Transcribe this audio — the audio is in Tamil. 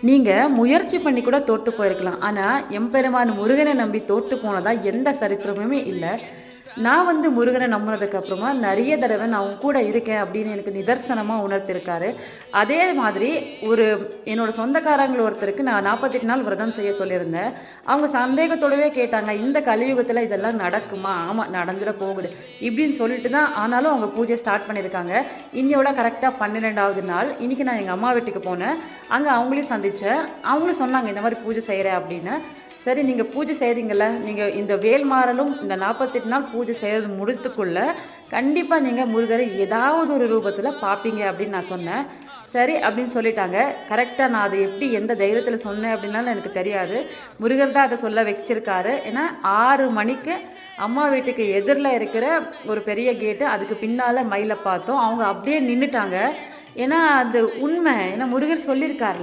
நீங்க முயற்சி பண்ணி கூட தோத்து போயிருக்கலாம். ஆனா, எம்பெருமான் முருகன நம்பி தோத்து போனதா எந்த சரித்திரமுமே இல்ல. நான் வந்து முருகன நம்புனதுக்கு அப்புறமா நெறைய தடவ நான் உன் கூட இருக்கேன் அப்படின்னு எனக்கு நிதர்சனமா உணர்த்திருக்காரு. அதே மாதிரி ஒரு என்னோட சொந்தக்காரங்க ஒருத்தருக்கு நான் 48 நாள் விரதம் செய்ய சொல்லியிருந்தேன். அவங்க சந்தேகத்தோடவே கேட்டாங்க, "இந்த கலியுகத்துல இதெல்லாம் நடக்குமா?" "ஆமா, நடந்துற போகுது." இப்படின்னு சொல்லிட்டு தான் ஆனாலும் அவங்க பூஜை ஸ்டார்ட் பண்ணியிருக்காங்க. இன்னையோட கரெக்ட்டா 12வது நாள். இன்னைக்கு நான் எங்க அம்மா வீட்டுக்கு போனேன். அங்க அவங்களையும் சந்திச்சேன். அவங்களும் சொன்னாங்க, "இந்த மாரி பூஜை செய்றேன்" அப்படின்னு. சரி, நீங்க பூஜை செய்றீங்கல்ல, நீங்க இந்த வேல்மாறலும் இந்த 48 நாள் பூஜை செய்றது முடித்துக்குள்ள, கண்டிப்பா நீங்க முருகரை ஏதாவது ஒரு ரூபத்துல பார்ப்பீங்க அப்படின்னு நான் சொன்னேன். சரி அப்படின்னு சொல்லிட்டாங்க. கரெக்ட்டா நான் அத எப்படி எந்த தைரியத்துல சொன்னேன் அப்படின்லாம் எனக்கு தெரியாது. முருகர் தான் அத சொல்ல வச்சிருக்காரு. ஏன்னா 6 மணிக்கு அம்மா வீட்டுக்கு எதிர்ல இருக்கிற ஒரு பெரிய கேட்டு, அதுக்கு பின்னால மயில பார்த்தோம். அவங்க அப்படியே நின்னுட்டாங்க. ஏன்னா அது உண்ம. ஏன்னா முருகர் சொல்லியிருக்கார்ல.